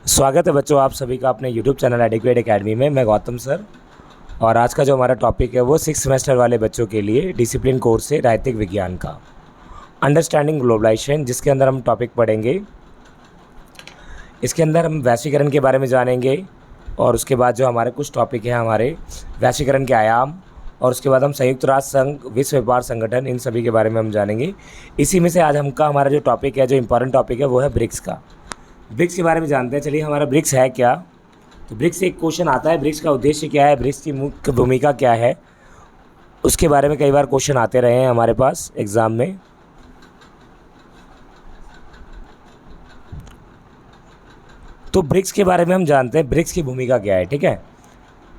स्वागत है बच्चों आप सभी का अपने YouTube चैनल एडिक्वेट एकेडमी में। मैं गौतम सर और आज का जो हमारा टॉपिक है वो 6 सेमेस्टर वाले बच्चों के लिए डिसिप्लिन कोर्स है राजनीतिक विज्ञान का अंडरस्टैंडिंग ग्लोबलाइजेशन, जिसके अंदर हम टॉपिक पढ़ेंगे। इसके अंदर हम वैश्वीकरण के बारे में जानेंगे और उसके बाद जो हमारे कुछ टॉपिक हैं हमारे वैश्वीकरण के आयाम, और उसके बाद हम संयुक्त राष्ट्र संघ, विश्व व्यापार संगठन, इन सभी के बारे में हम जानेंगे। इसी में से आज हमारा जो टॉपिक है, जो इम्पोर्टेंट टॉपिक है वो है ब्रिक्स का। ब्रिक्स के बारे में जानते हैं। चलिए, हमारा ब्रिक्स है क्या। तो ब्रिक्स से एक क्वेश्चन आता है, ब्रिक्स का उद्देश्य क्या है, ब्रिक्स की मुख्य भूमिका क्या है, उसके बारे में कई बार क्वेश्चन आते रहे हैं हमारे पास एग्ज़ाम में। तो ब्रिक्स के बारे में हम जानते हैं, ब्रिक्स की भूमिका क्या है। ठीक है,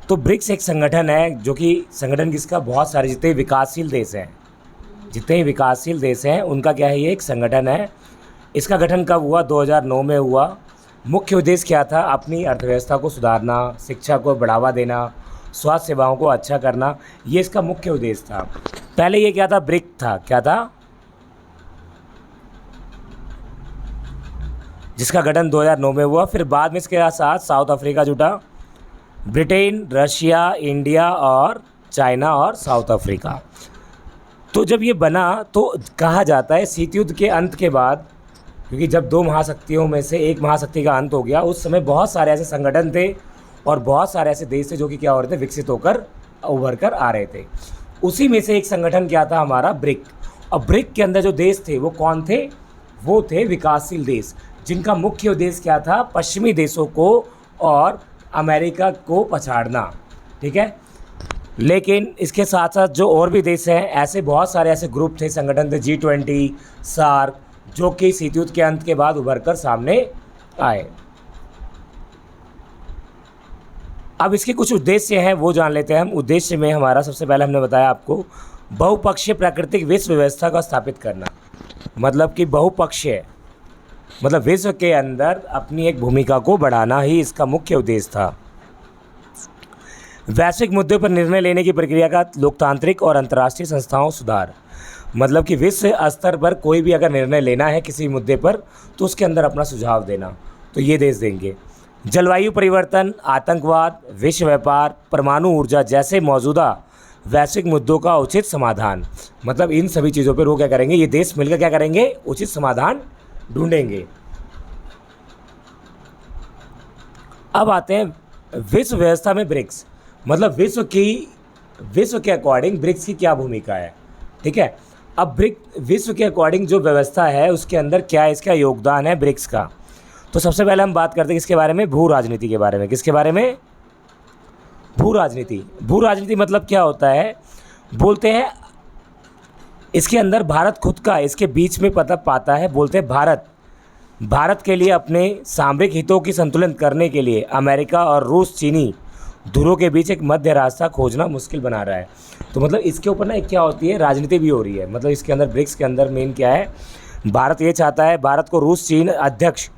तो ब्रिक्स एक संगठन है जो कि संगठन किसका, बहुत सारे जितने विकासशील देश हैं उनका क्या है, ये एक संगठन है। इसका गठन कब हुआ, 2009 में हुआ। मुख्य उद्देश्य क्या था, अपनी अर्थव्यवस्था को सुधारना, शिक्षा को बढ़ावा देना, स्वास्थ्य सेवाओं को अच्छा करना, ये इसका मुख्य उद्देश्य था। पहले ये क्या था, ब्रिक था, क्या था, जिसका गठन 2009 में हुआ। फिर बाद में इसके साथ साउथ अफ्रीका जुटा, ब्रिटेन, रशिया, इंडिया और चाइना और साउथ अफ्रीका। तो जब ये बना तो कहा जाता है शीत युद्ध के अंत के बाद, क्योंकि जब दो महाशक्तियों में से एक महाशक्ति का अंत हो गया, उस समय बहुत सारे ऐसे संगठन थे और बहुत सारे ऐसे देश थे जो कि क्या हो रहे थे, विकसित होकर उभर कर आ रहे थे। उसी में से एक संगठन क्या था, हमारा ब्रिक। और ब्रिक के अंदर जो देश थे वो कौन थे, वो थे विकासशील देश, जिनका मुख्य उद्देश्य क्या था, पश्चिमी देशों को और अमेरिका को पछाड़ना। ठीक है, लेकिन इसके साथ साथ जो और भी देश हैं, ऐसे बहुत सारे ऐसे ग्रुप थे, संगठन थे, G20, सार्क, जो कि शीत युद्ध के अंत के बाद उभर कर सामने आए। अब इसके कुछ उद्देश्य हैं, वो जान लेते हैं हम। उद्देश्य में हमारा सबसे पहले हमने बताया आपको बहुपक्षीय प्राकृतिक विश्व व्यवस्था का स्थापित करना, मतलब कि बहुपक्षीय मतलब विश्व के अंदर अपनी एक भूमिका को बढ़ाना ही इसका मुख्य उद्देश्य था। वैश्विक मुद्दों पर निर्णय लेने की प्रक्रिया का लोकतांत्रिक और अंतर्राष्ट्रीय संस्थाओं सुधार, मतलब कि विश्व स्तर पर कोई भी अगर निर्णय लेना है किसी मुद्दे पर तो उसके अंदर अपना सुझाव देना, तो ये देश देंगे। जलवायु परिवर्तन, आतंकवाद, विश्व व्यापार, परमाणु ऊर्जा जैसे मौजूदा वैश्विक मुद्दों का उचित समाधान, मतलब इन सभी चीज़ों पर वो क्या करेंगे, ये देश मिलकर क्या करेंगे, उचित समाधान ढूंढेंगे। अब आते हैं विश्व व्यवस्था में ब्रिक्स, मतलब विश्व के अकॉर्डिंग ब्रिक्स की क्या भूमिका है। ठीक है, अब विश्व के अकॉर्डिंग जो व्यवस्था है उसके अंदर क्या इसका योगदान है ब्रिक्स का। तो सबसे पहले हम बात करते हैं किसके बारे में, भू राजनीति के बारे में। किसके बारे में, भू राजनीति। भू राजनीति मतलब क्या होता है, बोलते हैं इसके अंदर भारत खुद का इसके बीच में पता पाता है। बोलते हैं भारत के लिए अपने सामरिक हितों की संतुलन करने के लिए अमेरिका और रूस, चीनी धुरों के बीच एक मध्य रास्ता खोजना मुश्किल बना रहा है। तो मतलब इसके ऊपर ना एक क्या होती है, राजनीति भी हो रही है। मतलब इसके अंदर ब्रिक्स के अंदर मेन क्या है, भारत ये चाहता है, भारत को रूस, चीन अध्यक्ष,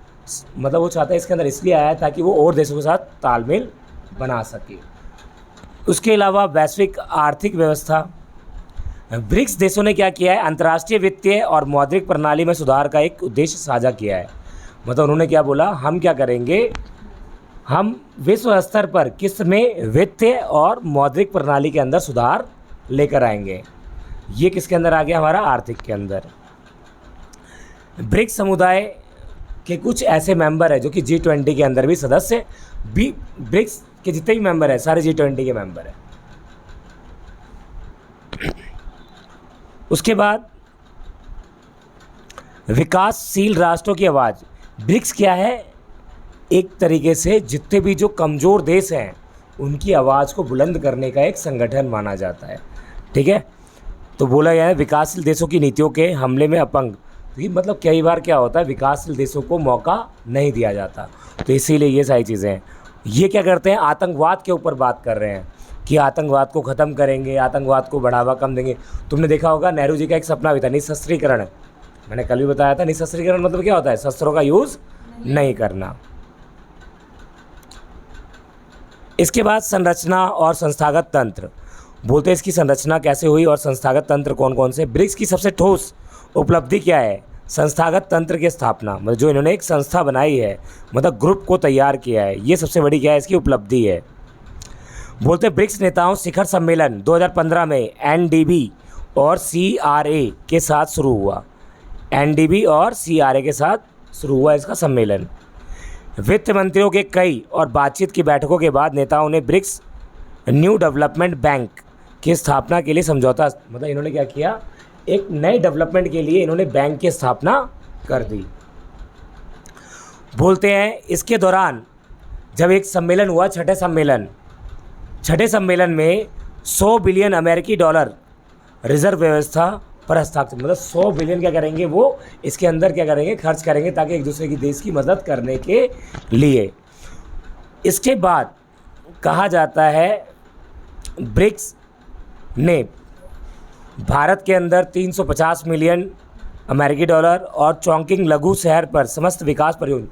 मतलब वो चाहता है इसके अंदर इसलिए आया है ताकि वो और देशों के साथ तालमेल बना सके। उसके अलावा वैश्विक आर्थिक व्यवस्था, ब्रिक्स देशों ने क्या किया है, अंतर्राष्ट्रीय वित्तीय और मौद्रिक प्रणाली में सुधार का एक उद्देश्य साझा किया है। मतलब उन्होंने क्या बोला, हम क्या करेंगे, हम विश्व स्तर पर किस में, वित्तीय और मौद्रिक प्रणाली के अंदर सुधार लेकर आएंगे। ये किसके अंदर आ गया, हमारा आर्थिक के अंदर। ब्रिक्स समुदाय के कुछ ऐसे मेंबर हैं जो कि G20 के अंदर भी सदस्य भी, ब्रिक्स के जितने भी मेंबर हैं सारे G20 के मेंबर हैं। उसके बाद विकासशील राष्ट्रों की आवाज़, ब्रिक्स क्या है, एक तरीके से जितने भी जो कमज़ोर देश हैं उनकी आवाज़ को बुलंद करने का एक संगठन माना जाता है। ठीक है, तो बोला गया है विकासशील देशों की नीतियों के हमले में अपंग। तो मतलब कई बार क्या होता है, विकासशील देशों को मौका नहीं दिया जाता, तो इसीलिए ये सारी चीज़ें हैं। ये क्या करते हैं, आतंकवाद के ऊपर बात कर रहे हैं कि आतंकवाद को ख़त्म करेंगे, आतंकवाद को बढ़ावा कम देंगे। तुमने देखा होगा नेहरू जी का एक सपना भी था, निशस्त्रीकरण। मैंने कल भी बताया था, निशस्त्रीकरण मतलब क्या होता है, शस्त्रों का यूज़ नहीं करना। इसके बाद संरचना और संस्थागत तंत्र, बोलते हैं इसकी संरचना कैसे हुई और संस्थागत तंत्र कौन कौन से। ब्रिक्स की सबसे ठोस उपलब्धि क्या है, संस्थागत तंत्र की स्थापना, मतलब जो इन्होंने एक संस्था बनाई है, मतलब ग्रुप को तैयार किया है, ये सबसे बड़ी क्या है इसकी उपलब्धि है। बोलते ब्रिक्स नेताओं शिखर सम्मेलन 2015 में एनडीबी और सीआरए के साथ शुरू हुआ। एनडीबी और सीआरए के साथ शुरू हुआ इसका सम्मेलन। वित्त मंत्रियों के कई और बातचीत की बैठकों के बाद नेताओं ने ब्रिक्स न्यू डेवलपमेंट बैंक की स्थापना के लिए समझौता, मतलब इन्होंने क्या किया, एक नए डेवलपमेंट के लिए इन्होंने बैंक की स्थापना कर दी। बोलते हैं इसके दौरान जब एक सम्मेलन हुआ, छठे सम्मेलन में 100 बिलियन अमेरिकी डॉलर रिजर्व व्यवस्था पर हस्ताक्षर, मतलब 100 बिलियन क्या करेंगे वो इसके अंदर क्या करेंगे, खर्च करेंगे ताकि एक दूसरे की देश की मदद करने के लिए। इसके बाद कहा जाता है ब्रिक्स ने भारत के अंदर 350 मिलियन अमेरिकी डॉलर और चौंकिंग लघु शहर पर समस्त विकास परियोजना,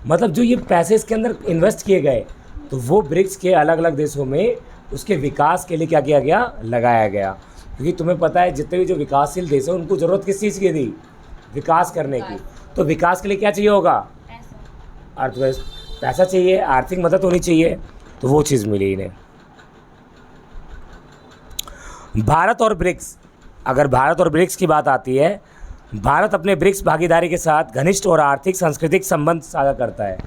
मतलब जो ये पैसे इसके अंदर इन्वेस्ट किए गए तो वो ब्रिक्स के अलग अलग देशों में उसके विकास के लिए क्या किया गया, लगाया गया। क्योंकि तुम्हें पता है जितने भी जो विकासशील देश हैं उनको ज़रूरत किस चीज़ की थी, विकास करने की। तो विकास के लिए क्या चाहिए होगा, अर्थव्यवस्था, पैसा चाहिए, आर्थिक मदद होनी चाहिए, तो वो चीज़ मिली इन्हें। भारत और ब्रिक्स, अगर भारत और ब्रिक्स की बात आती है, भारत अपने ब्रिक्स भागीदारी के साथ घनिष्ठ और आर्थिक सांस्कृतिक संबंध साझा करता है,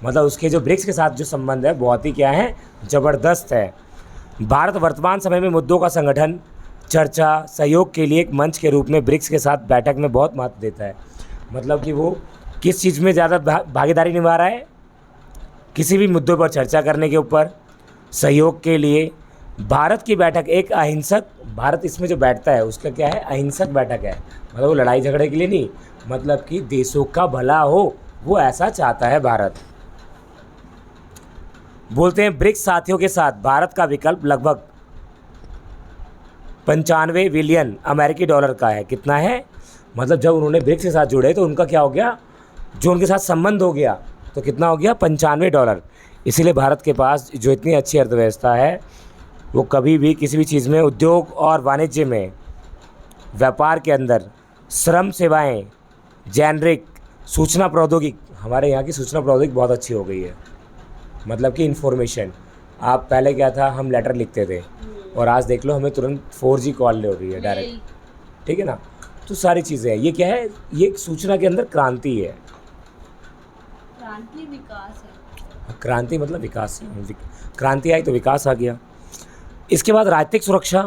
मतलब उसके जो ब्रिक्स के साथ जो संबंध है बहुत ही क्या है, ज़बरदस्त है। भारत वर्तमान समय में मुद्दों का संगठन, चर्चा, सहयोग के लिए एक मंच के रूप में ब्रिक्स के साथ बैठक में बहुत महत्व देता है। मतलब कि वो किस चीज़ में ज़्यादा भागीदारी निभा रहा है, किसी भी मुद्दों पर चर्चा करने के ऊपर, सहयोग के लिए। भारत की बैठक एक अहिंसक, भारत इसमें जो बैठता है उसका क्या है, अहिंसक बैठक है, मतलब वो लड़ाई झगड़े के लिए नहीं, मतलब कि देशों का भला हो वो ऐसा चाहता है भारत। बोलते हैं ब्रिक्स साथियों के साथ भारत का विकल्प लगभग 95 बिलियन अमेरिकी डॉलर का है। कितना है, मतलब जब उन्होंने ब्रिक्स के साथ जुड़े तो उनका क्या हो गया, जो उनके साथ संबंध हो गया तो कितना हो गया, 95 डॉलर। इसीलिए भारत के पास जो इतनी अच्छी अर्थव्यवस्था है वो कभी भी किसी भी चीज़ में, उद्योग और वाणिज्य में, व्यापार के अंदर, श्रम सेवाएं, जेनरिक, सूचना प्रौद्योगिकी, हमारे यहाँ की सूचना प्रौद्योगिकी बहुत अच्छी हो गई है। मतलब कि इन्फॉर्मेशन, आप पहले क्या था, हम लेटर लिखते थे और आज देख लो हमें तुरंत 4G कॉल हो रही है डायरेक्ट, ठीक है ना। तो सारी चीज़ें हैं, ये क्या है, ये सूचना के अंदर क्रांति है। क्रांति विकास है, क्रांति मतलब विकास, क्रांति आई तो विकास आ गया। इसके बाद राजनीतिक सुरक्षा,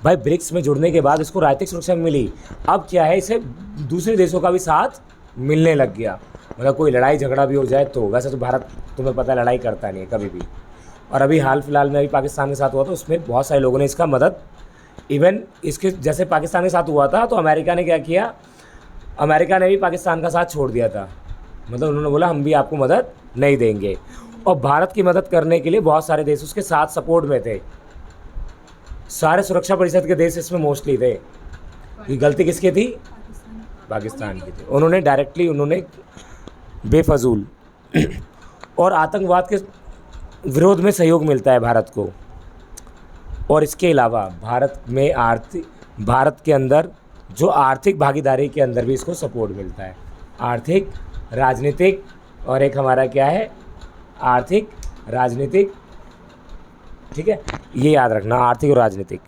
भाई ब्रिक्स में जुड़ने के बाद इसको राजनीतिक सुरक्षा मिली। अब क्या है, इसे दूसरे देशों का भी साथ मिलने लग गया, मतलब कोई लड़ाई झगड़ा भी हो जाए तो, वैसे तो भारत तुम्हें पता है लड़ाई करता नहीं है कभी भी, और अभी हाल फिलहाल में अभी पाकिस्तान के साथ हुआ तो उसमें बहुत सारे लोगों ने इसका मदद, इवन इसके जैसे पाकिस्तान के साथ हुआ था तो अमेरिका ने क्या किया, अमेरिका ने भी पाकिस्तान का साथ छोड़ दिया था, मतलब उन्होंने बोला हम भी आपको मदद नहीं देंगे। और भारत की मदद करने के लिए बहुत सारे देश उसके साथ सपोर्ट में थे, सारे सुरक्षा परिषद के देश इसमें मोस्टली थे। ये गलती किसकी थी, पाकिस्तान की थी, उन्होंने डायरेक्टली, उन्होंने बेफजूल। और आतंकवाद के विरोध में सहयोग मिलता है भारत को। और इसके अलावा भारत के अंदर जो आर्थिक भागीदारी के अंदर भी इसको सपोर्ट मिलता है, आर्थिक, राजनीतिक, और एक हमारा क्या है, आर्थिक, राजनीतिक, ठीक है, ये याद रखना, आर्थिक और राजनीतिक।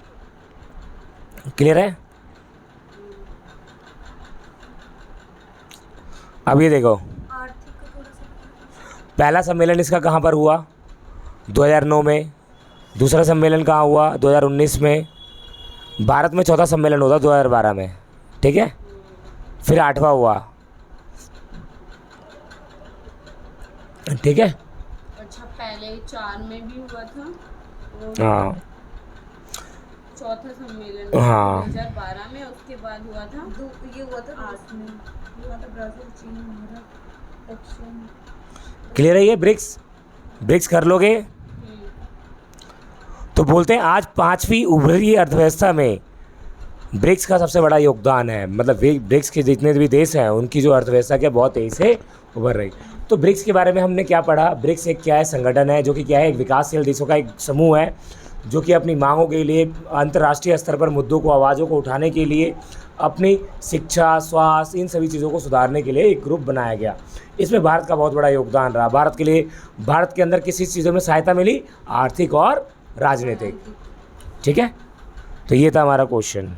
क्लियर है। अब ये देखो, पहला सम्मेलन इसका कहाँ पर हुआ, 2009 में। दूसरा सम्मेलन कहाँ हुआ, 2019 में। भारत में चौथा सम्मेलन होता 2012 में, ठीक है। फिर 8वां हुआ, ठीक है। अच्छा, पहले 4 में भी हुआ था, हाँ, चौथा सम्मेलन हाँ 2012 में, उसके बाद हुआ था ये हुआ था 8 में, ये हुआ था ब्राज़ील, चीन, भारत, दक्षिण। क्लियर है ये ब्रिक्स कर लोगे। तो बोलते हैं आज 5वीं उभरी अर्थव्यवस्था में ब्रिक्स का सबसे बड़ा योगदान है, मतलब ब्रिक्स के जितने भी देश हैं उनकी जो अर्थव्यवस्था क्या बहुत तेज़ी से उभर रही। तो ब्रिक्स के बारे में हमने क्या पढ़ा, ब्रिक्स एक क्या है, संगठन है जो कि क्या है, एक विकासशील देशों का एक समूह है जो कि अपनी मांगों के लिए अंतर्राष्ट्रीय स्तर पर मुद्दों को, आवाज़ों को उठाने के लिए अपनी शिक्षा, स्वास्थ्य, इन सभी चीज़ों को सुधारने के लिए एक ग्रुप बनाया गया। इसमें भारत का बहुत बड़ा योगदान रहा। भारत के लिए, भारत के अंदर किसी चीज़ों में सहायता मिली, आर्थिक और राजनीतिक। ठीक है, तो ये था हमारा क्वेश्चन।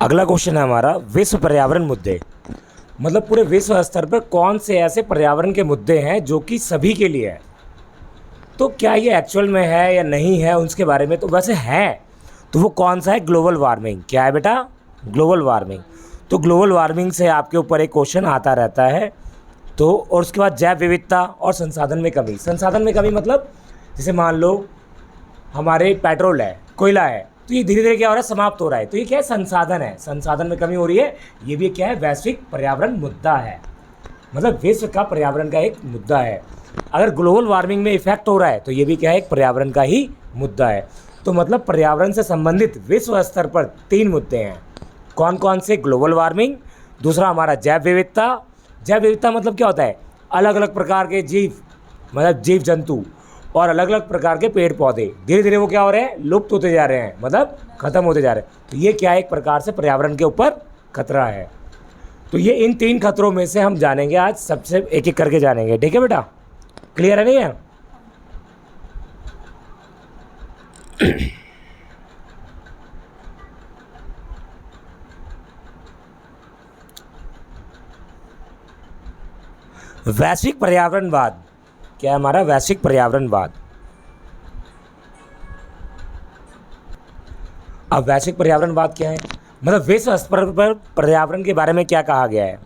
अगला क्वेश्चन है हमारा विश्व पर्यावरण मुद्दे। मतलब पूरे विश्व स्तर पर कौन से ऐसे पर्यावरण के मुद्दे हैं जो कि सभी के लिए है। तो क्या ये एक्चुअल में है या नहीं है, उसके बारे में तो वैसे है। तो वो कौन सा है? Global warming. क्या है बेटा? Global warming. तो ग्लोबल वार्मिंग से आपके ऊपर एक क्वेश्चन आता रहता है। तो और उसके बाद जैव विविधता और संसाधन में कमी। संसाधन में कमी मतलब जैसे मान लो हमारे पेट्रोल है, कोयला है, तो ये धीरे धीरे क्या हो रहा है? समाप्त हो रहा है। तो ये क्या है? संसाधन है। संसाधन में कमी हो रही है। ये भी क्या है? वैश्विक पर्यावरण मुद्दा है। मतलब विश्व का पर्यावरण का एक मुद्दा है। अगर ग्लोबल वार्मिंग में इफेक्ट हो रहा है तो ये भी क्या है? एक पर्यावरण का ही मुद्दा है। तो मतलब पर्यावरण से संबंधित विश्व स्तर पर 3 मुद्दे हैं। कौन कौन से? ग्लोबल वार्मिंग, दूसरा हमारा जैव विविधता। जैव विविधता मतलब क्या होता है? अलग अलग प्रकार के जीव, मतलब जीव जंतु और अलग अलग प्रकार के पेड़ पौधे धीरे धीरे वो क्या हो रहे हैं? लुप्त होते जा रहे हैं, मतलब खत्म होते जा रहे हैं। तो ये क्या है? एक प्रकार से पर्यावरण के ऊपर खतरा है। तो ये इन 3 खतरों में से हम जानेंगे आज, सबसे एक एक करके जानेंगे। ठीक है बेटा, क्लियर है नहीं है? वैश्विक पर्यावरणवाद क्या है हमारा? वैश्विक पर्यावरणवाद। अब वैश्विक पर्यावरणवाद क्या है? मतलब विश्व स्तर पर पर्यावरण के बारे में क्या कहा गया है?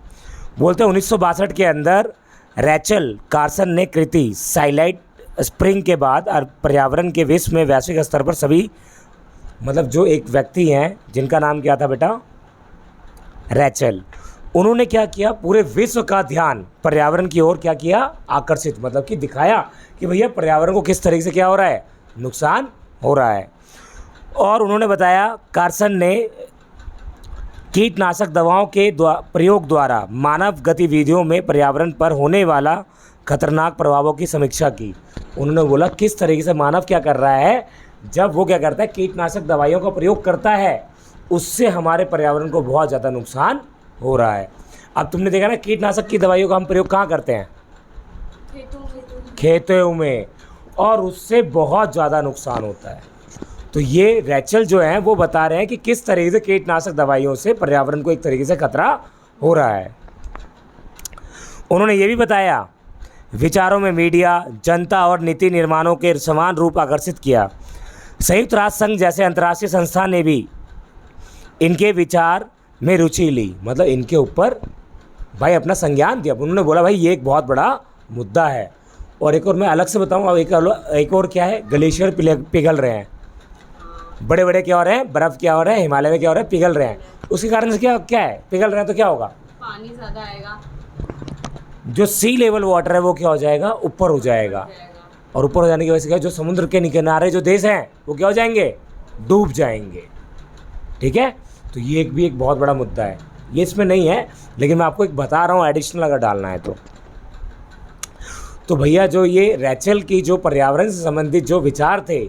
बोलते हैं 1962 के अंदर रैचल कार्सन ने कृति साइलाइट स्प्रिंग के बाद और पर्यावरण के विश्व में वैश्विक स्तर पर सभी, मतलब जो एक व्यक्ति हैं जिनका नाम क्या था बेटा? रैचल। उन्होंने क्या किया? पूरे विश्व का ध्यान पर्यावरण की ओर क्या किया? आकर्षित, मतलब कि दिखाया कि भैया पर्यावरण को किस तरीके से क्या हो रहा है? नुकसान हो रहा है। और उन्होंने बताया, कार्सन ने कीटनाशक दवाओं के प्रयोग द्वारा मानव गतिविधियों में पर्यावरण पर होने वाला खतरनाक प्रभावों की समीक्षा की। उन्होंने बोला किस तरीके से मानव क्या कर रहा है, जब वो क्या करता है? कीटनाशक दवाइयों का प्रयोग करता है, उससे हमारे पर्यावरण को बहुत ज़्यादा नुकसान हो रहा है। अब तुमने देखा ना, कीटनाशक की दवाइयों का हम प्रयोग कहाँ करते हैं? खेतों में, और उससे बहुत ज़्यादा नुकसान होता है। तो ये रैचल जो है वो बता रहे हैं कि किस तरीके से कीटनाशक दवाइयों से पर्यावरण को एक तरीके से खतरा हो रहा है। उन्होंने ये भी बताया, विचारों में मीडिया, जनता और नीति निर्माणों के समान रूप आकर्षित किया। संयुक्त राष्ट्र संघ जैसे अंतर्राष्ट्रीय संस्था ने भी इनके विचार में रुचि ली, मतलब इनके ऊपर भाई अपना संज्ञान दिया। उन्होंने बोला भाई ये एक बहुत बड़ा मुद्दा है। और एक और मैं अलग से बताऊँ, अब एक और क्या है? ग्लेशियर पिघल रहे हैं, बड़े बड़े क्या हो रहे हैं? बर्फ़ क्या हो रहा है? हिमालय में क्या हो रहा है? पिघल रहे हैं। उसके कारण से क्या है? पिघल रहे हैं तो क्या होगा? पानी ज़्यादा आएगा, जो सी लेवल वाटर है वो क्या हो जाएगा? ऊपर हो जाएगा। और ऊपर हो जाने की वजह से क्या, जो समुद्र के किनारे जो देश हैं वो क्या हो जाएंगे? डूब जाएंगे। ठीक है, तो ये भी एक बहुत बड़ा मुद्दा है। ये इसमें नहीं है, लेकिन मैं आपको एक बता रहा हूँ एडिशनल अगर डालना है तो भैया जो ये रैचल की जो पर्यावरण से संबंधित जो विचार थे,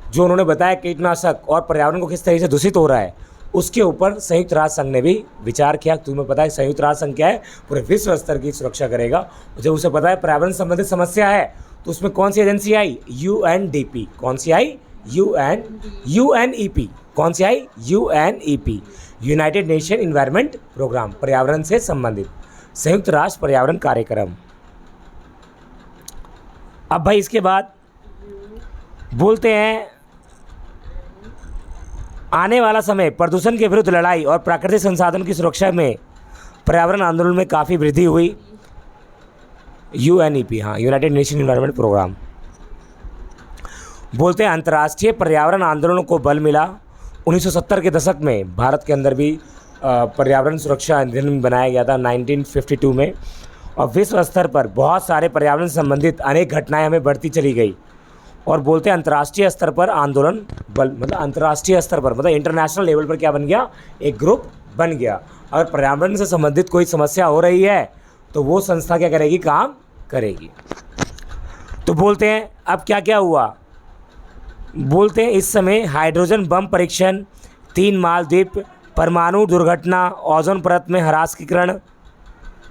जो उन्होंने बताया कीटनाशक और पर्यावरण को किस तरीके से दूषित हो रहा है, उसके ऊपर संयुक्त राष्ट्र संघ ने भी विचार किया। तुम्हें पता है संयुक्त राष्ट्र संघ क्या है? पूरे विश्व स्तर की सुरक्षा करेगा। जब उसे पता है पर्यावरण से संबंधित समस्या है, तो उसमें कौन सी एजेंसी आई? UNDP। कौन सी आई? UNEP। कौन सी आई? UNEP, United Nation Environment Programme, पर्यावरण से संबंधित संयुक्त राष्ट्र पर्यावरण कार्यक्रम। अब भाई इसके बाद बोलते हैं, आने वाला समय प्रदूषण के विरुद्ध लड़ाई और प्राकृतिक संसाधन की सुरक्षा में पर्यावरण आंदोलन में काफ़ी वृद्धि हुई। UNEP, हाँ, यूनाइटेड नेशन इन्वायरमेंट प्रोग्राम। बोलते हैं अंतर्राष्ट्रीय पर्यावरण आंदोलनों को बल मिला। 1970 के दशक में भारत के अंदर भी पर्यावरण सुरक्षा अधिनियम बनाया गया था 1952 में। और विश्व स्तर पर बहुत सारे पर्यावरण से संबंधित अनेक घटनाएं हमें बढ़ती चली गई। और बोलते हैं अंतर्राष्ट्रीय स्तर पर आंदोलन बल, मतलब अंतर्राष्ट्रीय स्तर पर, मतलब इंटरनेशनल लेवल पर क्या बन गया? एक ग्रुप बन गया। अगर पर्यावरण से संबंधित कोई समस्या हो रही है तो वो संस्था क्या करेगी? काम करेगी। तो बोलते हैं अब क्या क्या हुआ? बोलते हैं इस समय हाइड्रोजन बम परीक्षण, 3 मालद्वीप, परमाणु दुर्घटना, ओजोन परत में ह्रासीकरण।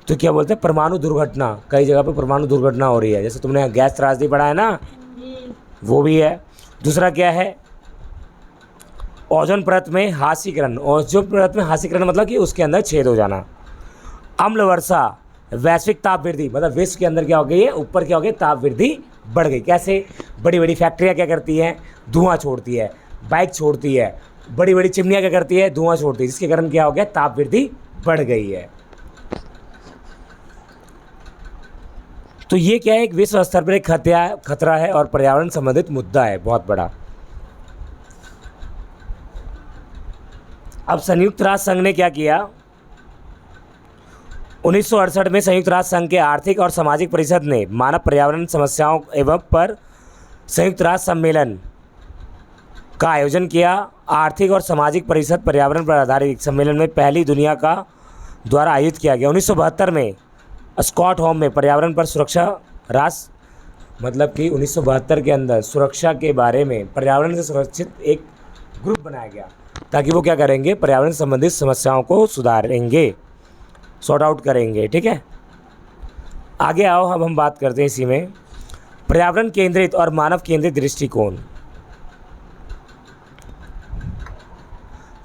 तो क्या बोलते हैं, परमाणु दुर्घटना, कई जगह पे परमाणु दुर्घटना हो रही है, जैसे तुमने गैस त्रासदी पढ़ा है ना, वो भी है। दूसरा क्या है, ओजोन परत में ह्रासीकरण। ओजोन परत में ह्रासीकरण मतलब कि उसके अंदर छेद हो जाना। अम्ल वर्षा, वैश्विक ताप वृद्धि, मतलब विश्व के अंदर क्या हो गई है, ऊपर क्या हो गया, ताप वृद्धि बढ़ गई। कैसे, बड़ी बड़ी फैक्ट्रियाँ क्या करती हैं, धुआं छोड़ती है, बाइक छोड़ती है, बड़ी बड़ी चिमनियाँ क्या करती है, धुआं छोड़ती है, जिसके कारण क्या हो गया, ताप वृद्धि बढ़ गई है। तो ये क्या है, एक विश्व स्तर पर एक खतरा है और पर्यावरण संबंधित मुद्दा है बहुत बड़ा। अब संयुक्त राष्ट्र संघ ने क्या किया, 1968 में संयुक्त राष्ट्र संघ के आर्थिक और सामाजिक परिषद ने मानव पर्यावरण समस्याओं एवं पर संयुक्त राष्ट्र सम्मेलन का आयोजन किया। आर्थिक और सामाजिक परिषद पर्यावरण पर आधारित सम्मेलन में पहली दुनिया का द्वारा आयोजित किया गया। 1972 में स्टॉकहोम में पर्यावरण पर सुरक्षा राष्ट्र, मतलब कि 1972 के अंदर सुरक्षा के बारे में पर्यावरण से सुरक्षित एक ग्रुप बनाया गया, ताकि वो क्या करेंगे, पर्यावरण संबंधित समस्याओं को सुधारेंगे, सॉर्ट आउट करेंगे। ठीक है, आगे आओ, अब हम बात करते हैं इसी में पर्यावरण केंद्रित और मानव केंद्रित दृष्टिकोण।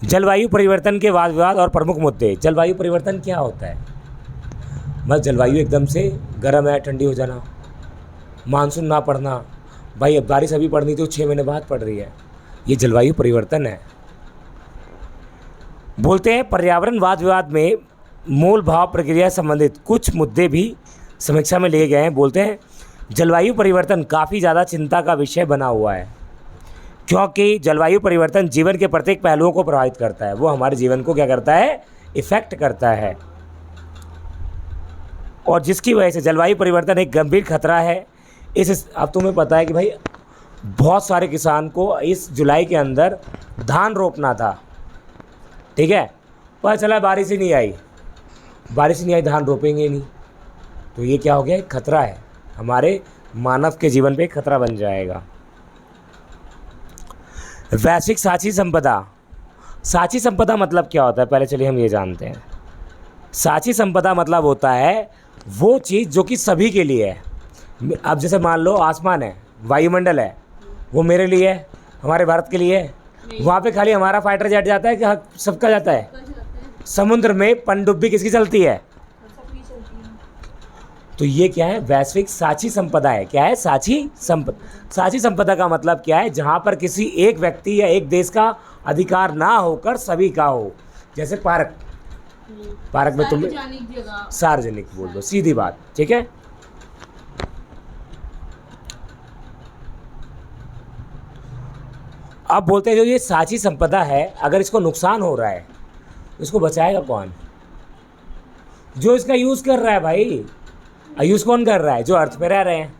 जलवायु परिवर्तन के वाद विवाद और प्रमुख मुद्दे। जलवायु परिवर्तन क्या होता है, बस जलवायु एकदम से गर्म है, ठंडी हो जाना, मानसून ना पड़ना, भाई अब बारिश अभी पड़नी तो 6 महीने बाद पड़ रही है, ये जलवायु परिवर्तन है। बोलते हैं पर्यावरण वाद विवाद में मूल भाव प्रक्रिया संबंधित कुछ मुद्दे भी समीक्षा में लिए गए हैं। बोलते हैं जलवायु परिवर्तन काफ़ी ज़्यादा चिंता का विषय बना हुआ है, क्योंकि जलवायु परिवर्तन जीवन के प्रत्येक पहलुओं को प्रभावित करता है। वो हमारे जीवन को क्या करता है, इफेक्ट करता है, और जिसकी वजह से जलवायु परिवर्तन एक गंभीर खतरा है। अब तुम्हें पता है कि भाई बहुत सारे किसान को इस जुलाई के अंदर धान रोपना था, ठीक है, पता चला बारिश ही नहीं आई, धान रोपेंगे नहीं, तो ये क्या हो गया, एक खतरा है, हमारे मानव के जीवन पे एक खतरा बन जाएगा। वैश्विक साझी संपदा। साझी संपदा मतलब क्या होता है, पहले चलिए हम ये जानते हैं। साझी संपदा मतलब होता है वो चीज़ जो कि सभी के लिए है। अब जैसे मान लो आसमान है, वायुमंडल है, वो मेरे लिए है, हमारे भारत के लिए है, वहाँ पे खाली हमारा फाइटर जेट जाता है कि सबका जाता है? समुद्र में पनडुब्बी किसकी चलती है? सबकी चलती है। तो ये क्या है, वैश्विक साझी संपदा है। क्या है, साझी संपदा। साझी संपदा का मतलब क्या है, जहाँ पर किसी एक व्यक्ति या एक देश का अधिकार ना होकर सभी का हो। जैसे पार्क में तुम सार्वजनिक जगह, सार्वजनिक बोल दो, सीधी बात, ठीक है। अब बोलते हैं जो ये साझी संपदा है, अगर इसको नुकसान हो रहा है इसको बचाएगा कौन? जो इसका यूज़ कर रहा है भाई। यूज़ कौन कर रहा है? जो अर्थ पे रह रहे हैं,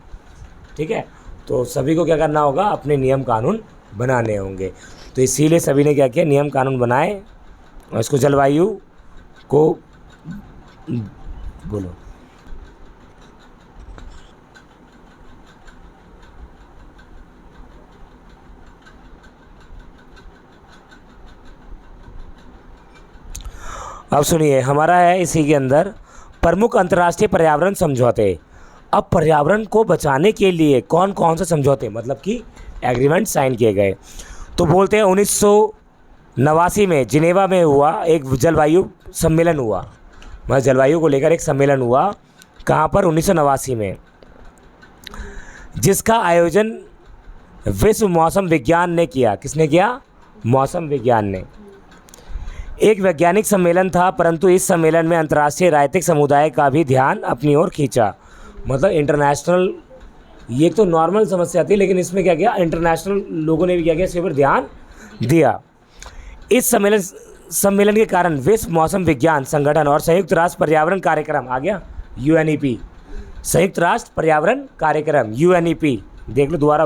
ठीक है। तो सभी को क्या करना होगा, अपने नियम कानून बनाने होंगे। तो इसीलिए सभी ने क्या किया, नियम कानून बनाए और इसको जलवायु को बोलो। अब सुनिए, हमारा है इसी के अंदर प्रमुख अंतर्राष्ट्रीय पर्यावरण समझौते। अब पर्यावरण को बचाने के लिए कौन कौन से समझौते, मतलब कि एग्रीमेंट साइन किए गए। तो बोलते हैं 1989 में जिनेवा में हुआ एक जलवायु सम्मेलन हुआ, मतलब जलवायु को लेकर एक सम्मेलन हुआ। कहाँ पर? 1989 में, जिसका आयोजन विश्व मौसम विज्ञान ने किया। किसने किया? मौसम विज्ञान ने। एक वैज्ञानिक सम्मेलन था, परंतु इस सम्मेलन में अंतर्राष्ट्रीय राजनीतिक समुदाय का भी ध्यान अपनी ओर खींचा। मतलब इंटरनेशनल, ये तो नॉर्मल समस्या थी, लेकिन इसमें क्या किया, इंटरनेशनल लोगों ने भी क्या किया, इसके ऊपर ध्यान दिया। इस सम्मेलन के कारण विश्व मौसम विज्ञान संगठन और संयुक्त राष्ट्र पर्यावरण कार्यक्रम आ गया, UNEP, संयुक्त राष्ट्र पर्यावरण कार्यक्रम UNEP, देख लो दोबारा।